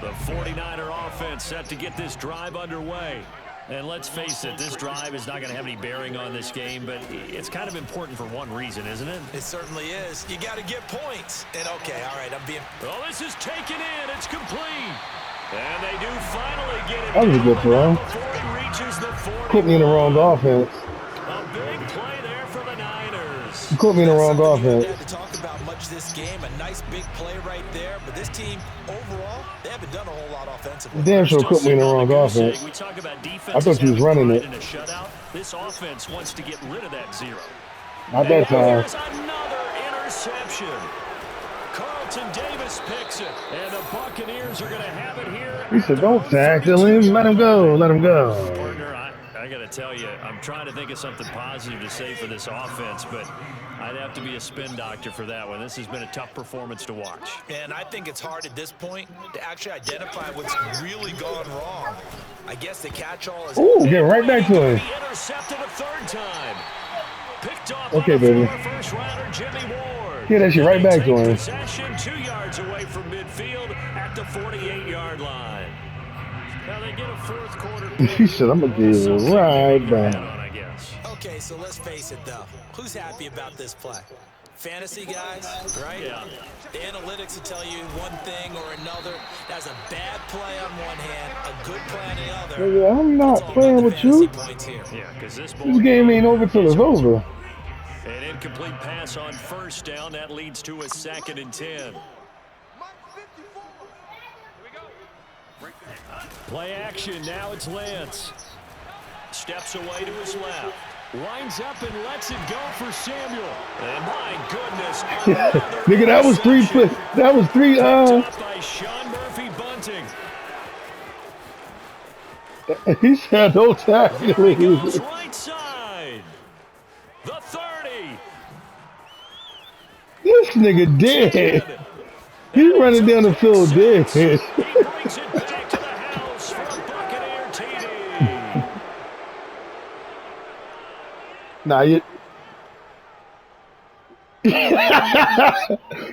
The 49er offense set to get this drive underway. And let's face it, this drive is not going to have any bearing on this game, but it's kind of important for one reason, isn't it? It certainly is. You got to get points. And okay, all right, I'm being... Oh, this is taken in. It's complete. And they do finally get it. That was a good throw. Before he reaches the 40. Put me in the wrong offense. A big play there for the Niners. You put me in the wrong offense. To talk about much this game, a nice big play right there. But this team, overall, they haven't done a whole lot offensively. Damn sure put me in the wrong offense. We talk about defense. I thought you was running it. In a shutout. This offense wants to get rid of that 0. Not that time. There's another interception. Carlton Davis picks it, and the Buccaneers are going to have it here. He said, "Don't tackle him. Let him go. Let him go." Partner, I got to tell you, I'm trying to think of something positive to say for this offense, but I'd have to be a spin doctor for that one. This has been a tough performance to watch. And I think it's hard at this point to actually identify what's really gone wrong. I guess the catch-all is... Ooh, get right back to him. Intercepted a 3rd time. Picked off okay, baby. First rounder Jimmy Ward. Get that shit right back to him. Possession 2 yards away from midfield at the 48-yard line. Now they get a 4th quarter. He said, "I'm gonna give it right back." Okay, Okay, so let's face it, though. Who's happy about this play? Fantasy guys, right? Yeah. The analytics will tell you one thing or another. That's a bad play on one hand, a good play on the other. Nigga, I'm not playing with you. Yeah, because this game ain't over till it's over. An incomplete pass on first down. That leads to a 2nd and 10. Play action. Now it's Lance. Steps away to his left. Winds up and lets it go for Samuel. And my goodness. Nigga, that was three. That was three. By Sean Murphy Bunting. He said no tackling. He goes right side. The 30. This nigga dead. He's running down the field dead. He brings it back to the house for a Buccaneer TD. Nah, you.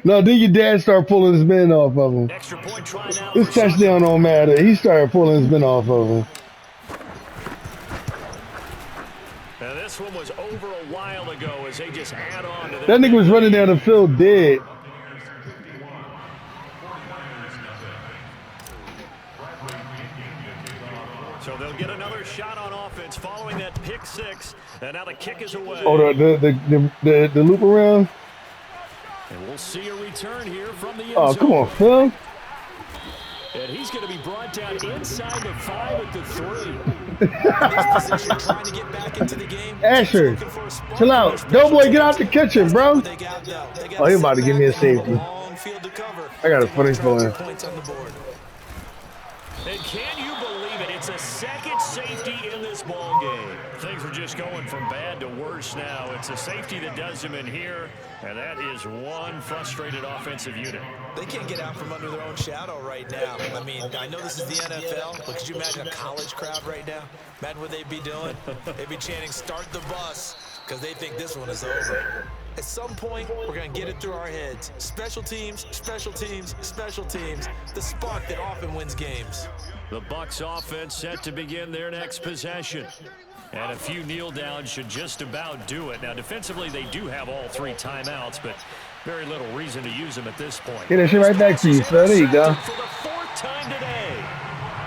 No, then your dad started pulling his men off of him. Extra point try now. This touchdown don't matter. He started pulling his men off of him. Now this one was over a while ago as they just add on to that nigga was running down the field dead. So they'll get another shot on offense following that pick 6, and now the kick is away. Oh, the loop around. And we'll see a return here from the end Oh, zone. come on, Phil. And he's going to be brought down inside the 5 at the 3. Trying to get back into the game. Asher, chill out. Doughboy, get out the kitchen, bro. Oh, he about to give me a safety. I got a funny feeling. And can you believe it? It's a 2nd safety in this ball game. Things are just going from bad to worse now. It's a safety that does them in here, and that is one frustrated offensive unit. They can't get out from under their own shadow right now. I mean, I know this is the NFL, but could you imagine a college crowd right now? Imagine what they'd be doing. They'd be chanting, "Start the bus," because they think this one is over. At some point, we're going to get it through our heads. Special teams, special teams, special teams. The spark that often wins games. The Bucs offense set to begin their next possession. And a few kneel downs should just about do it. Now, defensively, they do have all 3 timeouts, but very little reason to use them at this point. Get that shit right back to you, Phil. There you go. For the 4th time today.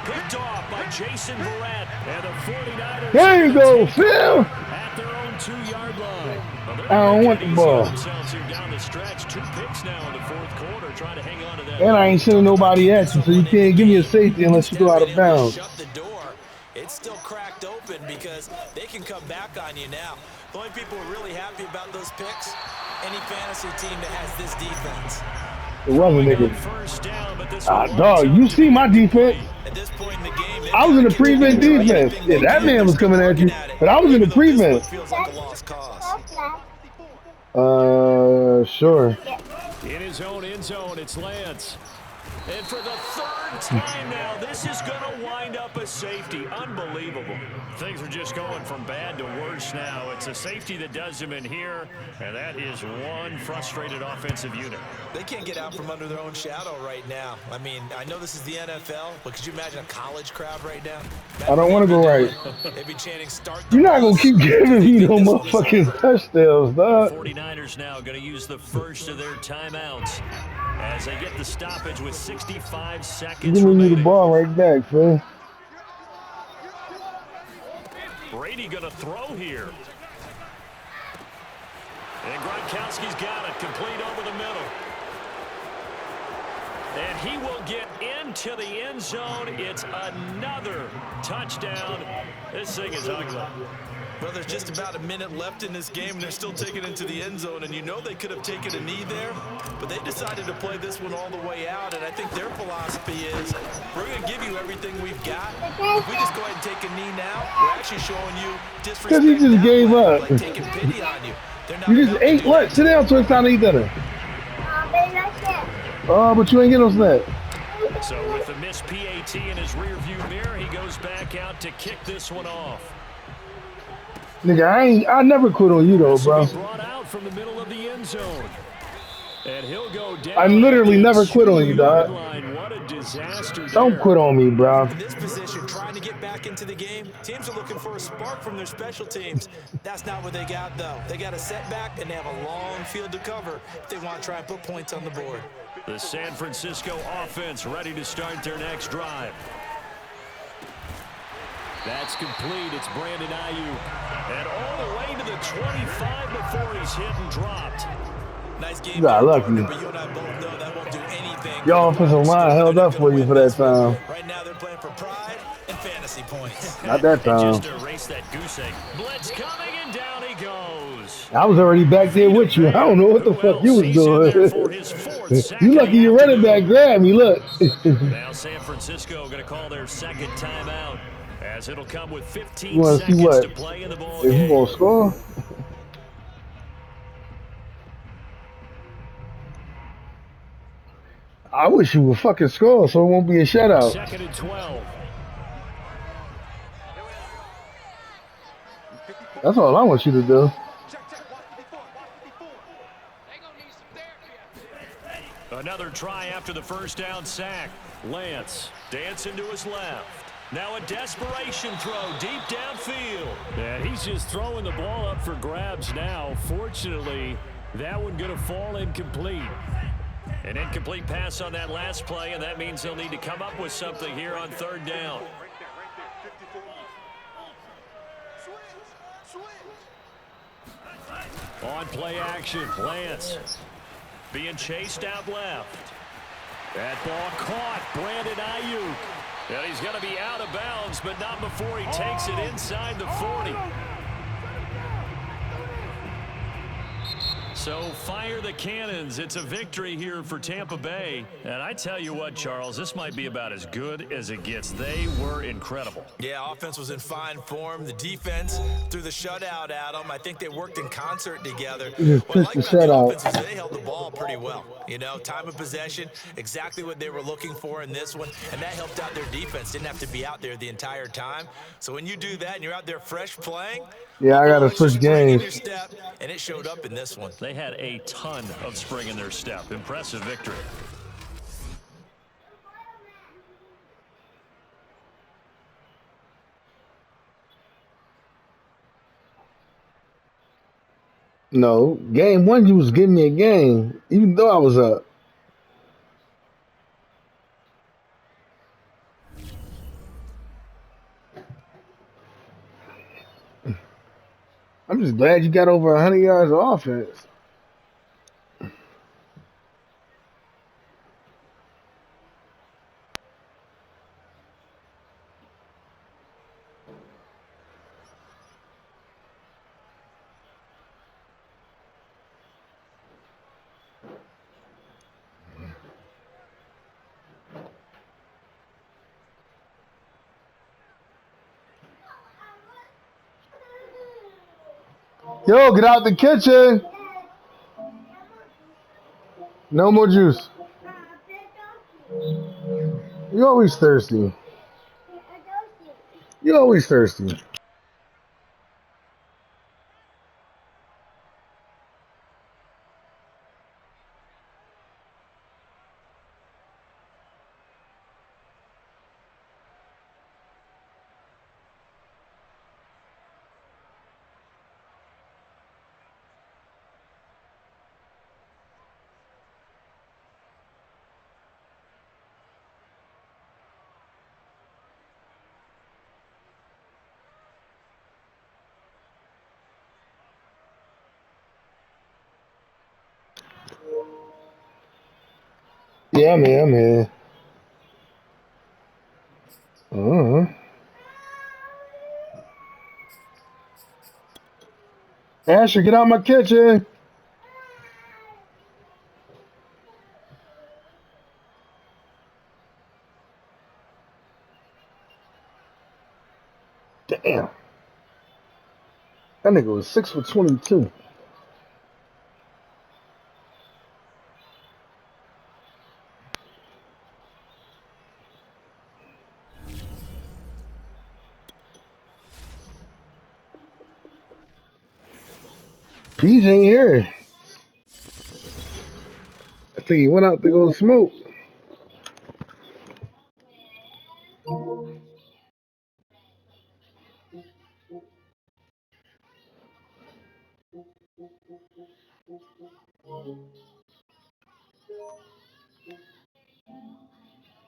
Picked off by Jason Verrett. And the 49ers. There you go, Phil. At their own 2-yard line. I don't want the ball. Down the stretch. 2 picks now in the 4th quarter, trying to hang on to that. And I ain't sending nobody at you, so you can't give me a safety unless you go out of bounds. Shut the door. It's still cracked open because they can come back on you now. The only people who are really happy about those picks, any fantasy team that has this defense. It wasn't, nigga. Dog, you see my defense. At this point in the game, I was in the prevent defense. Yeah, that man was coming at you, but I was in the prevent. Feels like a lost cause. Sure. In his own end zone, it's Lance. And for the 3rd time now, this is going to wind up a safety. Unbelievable. Things are just going from bad to worse now. It's a safety that does them in here, and that is one frustrated offensive unit. They can't get out from under their own shadow right now. I mean, I know this is the NFL, but could you imagine a college crowd right now? I don't want to go right. They'd be chanting, "Start the You're not going to keep giving me no bus." motherfucking touchdowns, dog. 49ers now going to use the first of their timeouts as they get the stoppage with 65 seconds Give me remaining. the ball right back, Phil. Brady going to throw here. And Gronkowski's got it, complete over the middle. And he will get into the end zone. It's another touchdown. This thing is ugly. Well, there's just about a minute left in this game, and they're still taking it into the end zone. And you know they could have taken a knee there, but they decided to play this one all the way out. And I think their philosophy is, we're going to give you everything we've got. If we just go ahead and take a knee now, we're actually showing you disrespect. Because he just gave up. Like taking pity on you. You just ate what? Sit down so it's time to eat dinner. Oh, but you ain't get no snack. So with the missed PAT in his rearview mirror, he goes back out to kick this one off. Nigga, I never quit on you though, bro. Brought out from the middle of the end zone. And he'll go down. I literally never quit on you, dog. What a disaster Don't there. quit on me, bro. In this position, trying to get back into the game, teams are looking for a spark from their special teams. That's not what they got, though. They got a setback, and they have a long field to cover if they want to try and put points on the board. The San Francisco offense ready to start their next drive. That's complete. It's Brandon Ayuk. And all the way to the 25 before he's hit and dropped. Nice game, You got lucky. partner, but you and I both know that won't do anything. Your offensive line held up for you for that time. Right now they're playing for pride and fantasy points. Not that time. Just erase that goose egg. Blitz coming, and down he goes. I was already back there with you. I don't know what the fuck you was doing. You lucky your running back grabbed me. Look. Now San Francisco going to call their second timeout, as it'll come with 15 You want to see seconds what? to play in the ball If game. you gonna score? I wish you would fucking score so it won't be a shutout. Second and 12. That's all I want you to do. Another try after the first down sack. Lance dancing to his left. Now a desperation throw deep downfield. And he's just throwing the ball up for grabs now. Fortunately, that one going to fall incomplete. An incomplete pass on that last play, and that means they'll need to come up with something here on third down. On play action, Lance being chased out left. That ball caught, Brandon Ayuk. And he's going to be out of bounds, but not before he takes it inside the 40. So fire the cannons. It's a victory here for Tampa Bay. And I tell you what, Charles, this might be about as good as it gets. They were incredible. Yeah, offense was in fine form. The defense threw the shutout at them. I think they worked in concert together. What I like about the offense is they held the ball pretty well. You know, time of possession, exactly what they were looking for in this one. And that helped out their defense. Didn't have to be out there the entire time. So when you do that and you're out there fresh playing, yeah, I gotta switch games. Step, and it showed up in this one. They had a ton of spring in their step. Impressive victory. No, game one, you was giving me a game, even though I was up. I'm just glad you got over 100 yards of offense. Yo, get out the kitchen. No more juice. You always thirsty. You always thirsty. Yeah, I'm here. Asher, get out my kitchen. Damn. That nigga was 6 for 22. Peas ain't here. think he went out to go smoke.